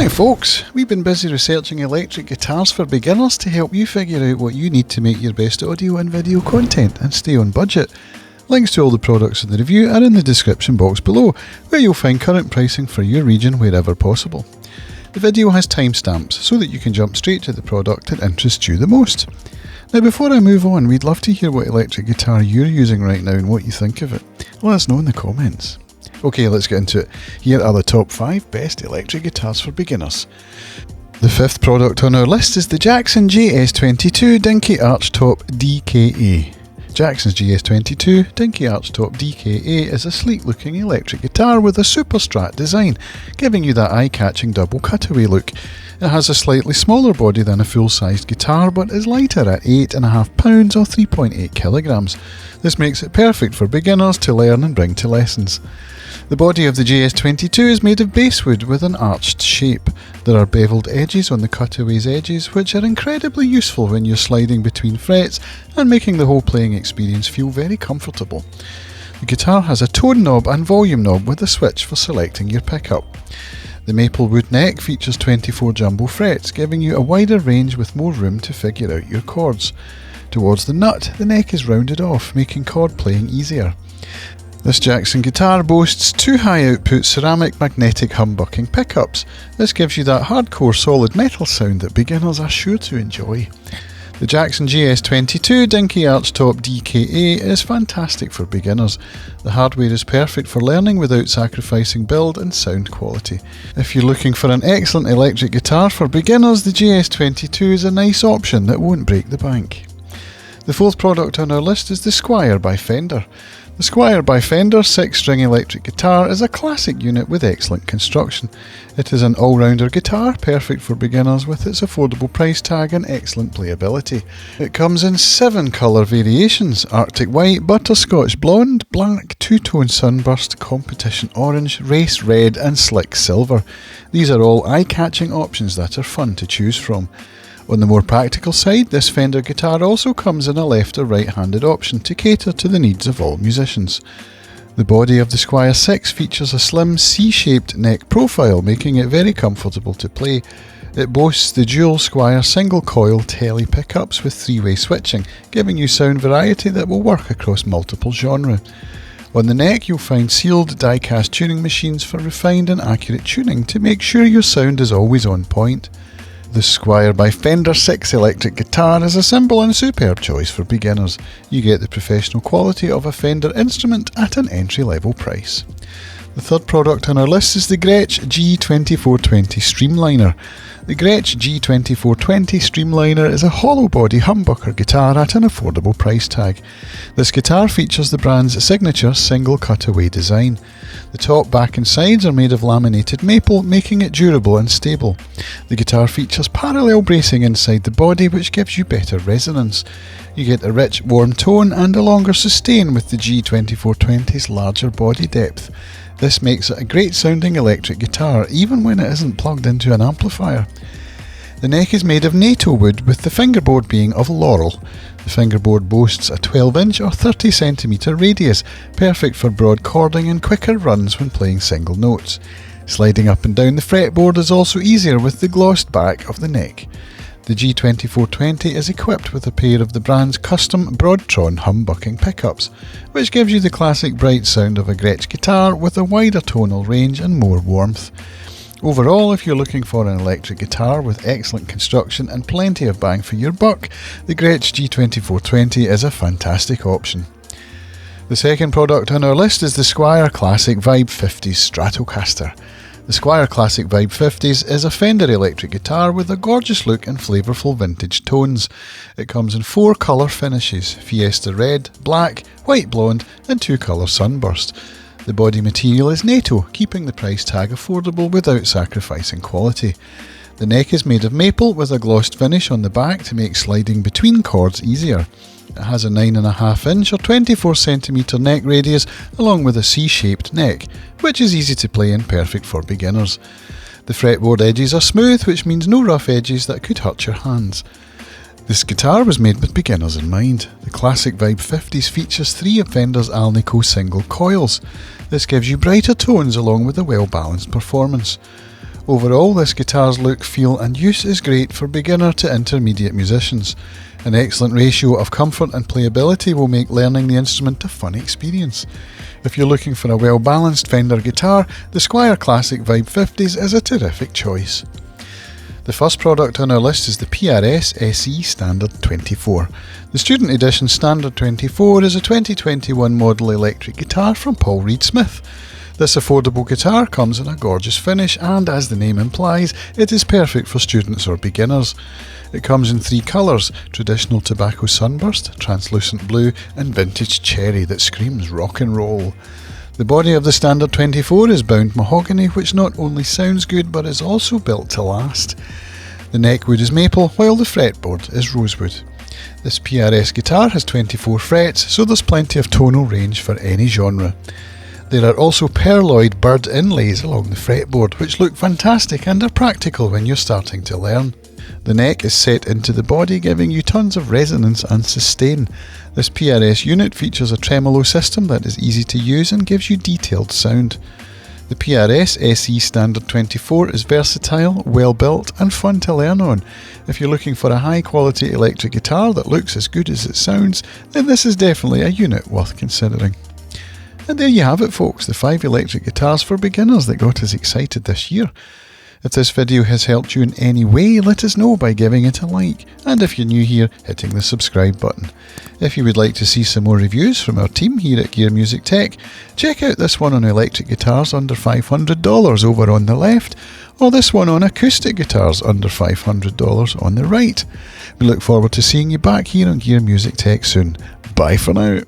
Right folks, we've been busy researching electric guitars for beginners to help you figure out what you need to make your best audio and video content and stay on budget. Links to all the products in the review are in the description box below, where you'll find current pricing for your region wherever possible. The video has timestamps so that you can jump straight to the product that interests you the most. Now before I move on, we'd love to hear what electric guitar you're using right now and what you think of it. Let us know in the comments. Okay, let's get into it. Here are the top 5 best electric guitars for beginners. The 5th product on our list is the Jackson GS22 Dinky Archtop DKA. Jackson's GS22 Dinky Archtop DKA is a sleek looking electric guitar with a super strat design, giving you that eye-catching double cutaway look. It has a slightly smaller body than a full-sized guitar, but is lighter at 8.5 pounds or 3.8 kilograms. This makes it perfect for beginners to learn and bring to lessons. The body of the GS22 is made of basswood with an arched shape. There are beveled edges on the cutaway's edges, which are incredibly useful when you're sliding between frets and making the whole playing experience feel very comfortable. The guitar has a tone knob and volume knob with a switch for selecting your pickup. The maple wood neck features 24 jumbo frets, giving you a wider range with more room to figure out your chords. Towards the nut, the neck is rounded off, making chord playing easier. This Jackson guitar boasts 2 high-output ceramic magnetic humbucking pickups. This gives you that hardcore solid metal sound that beginners are sure to enjoy. The Jackson GS22 Dinky Archtop DKA is fantastic for beginners. The hardware is perfect for learning without sacrificing build and sound quality. If you're looking for an excellent electric guitar for beginners, the GS22 is a nice option that won't break the bank. The 4th product on our list is the Squier by Fender. The Squier by Fender 6-string electric guitar is a classic unit with excellent construction. It is an all-rounder guitar, perfect for beginners with its affordable price tag and excellent playability. It comes in 7 colour variations: Arctic White, Butterscotch Blonde, Black, Two-Tone Sunburst, Competition Orange, Race Red and Slick Silver. These are all eye-catching options that are fun to choose from. On the more practical side, this Fender guitar also comes in a left or right-handed option to cater to the needs of all musicians. The body of the Squier 6 features a slim C-shaped neck profile, making it very comfortable to play. It boasts the dual Squier single coil tele pickups with 3-way switching, giving you sound variety that will work across multiple genres. On the neck you'll find sealed die-cast tuning machines for refined and accurate tuning to make sure your sound is always on point. The Squier by Fender 6 electric guitar is a simple and superb choice for beginners. You get the professional quality of a Fender instrument at an entry-level price. The 3rd product on our list is the Gretsch G2420 Streamliner. The Gretsch G2420 Streamliner is a hollow-body humbucker guitar at an affordable price tag. This guitar features the brand's signature single cutaway design. The top, back and sides are made of laminated maple, making it durable and stable. The guitar features parallel bracing inside the body, which gives you better resonance. You get a rich, warm tone and a longer sustain with the G2420's larger body depth. This makes it a great sounding electric guitar, even when it isn't plugged into an amplifier. The neck is made of NATO wood, with the fingerboard being of laurel. The fingerboard boasts a 12-inch or 30cm radius, perfect for broad chording and quicker runs when playing single notes. Sliding up and down the fretboard is also easier with the glossed back of the neck. The G2420 is equipped with a pair of the brand's custom Broadtron humbucking pickups, which gives you the classic bright sound of a Gretsch guitar with a wider tonal range and more warmth. Overall, if you're looking for an electric guitar with excellent construction and plenty of bang for your buck, the Gretsch G2420 is a fantastic option. The 2nd product on our list is the Squier Classic Vibe 50s Stratocaster. The Squier Classic Vibe 50s is a Fender electric guitar with a gorgeous look and flavourful vintage tones. It comes in 4 colour finishes: Fiesta Red, Black, White Blonde and 2 colour Sunburst. The body material is NATO, keeping the price tag affordable without sacrificing quality. The neck is made of maple with a glossed finish on the back to make sliding between chords easier. It has a 9.5-inch or 24cm neck radius along with a C-shaped neck, which is easy to play and perfect for beginners. The fretboard edges are smooth, which means no rough edges that could hurt your hands. This guitar was made with beginners in mind. The Classic Vibe 50s features 3 of Fender's Alnico single coils. This gives you brighter tones along with a well-balanced performance. Overall, this guitar's look, feel and use is great for beginner to intermediate musicians. An excellent ratio of comfort and playability will make learning the instrument a fun experience. If you're looking for a well-balanced Fender guitar, the Squier Classic Vibe 50s is a terrific choice. The first product on our list is the PRS SE Standard 24. The Student Edition Standard 24 is a 2021 model electric guitar from Paul Reed Smith. This affordable guitar comes in a gorgeous finish and, as the name implies, it is perfect for students or beginners. It comes in 3 colours: traditional tobacco sunburst, translucent blue and vintage cherry that screams rock and roll. The body of the Standard 24 is bound mahogany, which not only sounds good but is also built to last. The neckwood is maple while the fretboard is rosewood. This PRS guitar has 24 frets, so there's plenty of tonal range for any genre. There are also perloid bird inlays along the fretboard, which look fantastic and are practical when you're starting to learn. The neck is set into the body, giving you tons of resonance and sustain. This PRS unit features a tremolo system that is easy to use and gives you detailed sound. The PRS SE Standard 24 is versatile, well built and fun to learn on. If you're looking for a high quality electric guitar that looks as good as it sounds, then this is definitely a unit worth considering. And there you have it, folks, the 5 electric guitars for beginners that got us excited this year. If this video has helped you in any way, let us know by giving it a like, and if you're new here, hitting the subscribe button. If you would like to see some more reviews from our team here at Gear Music Tech, check out this one on electric guitars under $500 over on the left, or this one on acoustic guitars under $500 on the right. We look forward to seeing you back here on Gear Music Tech soon. Bye for now.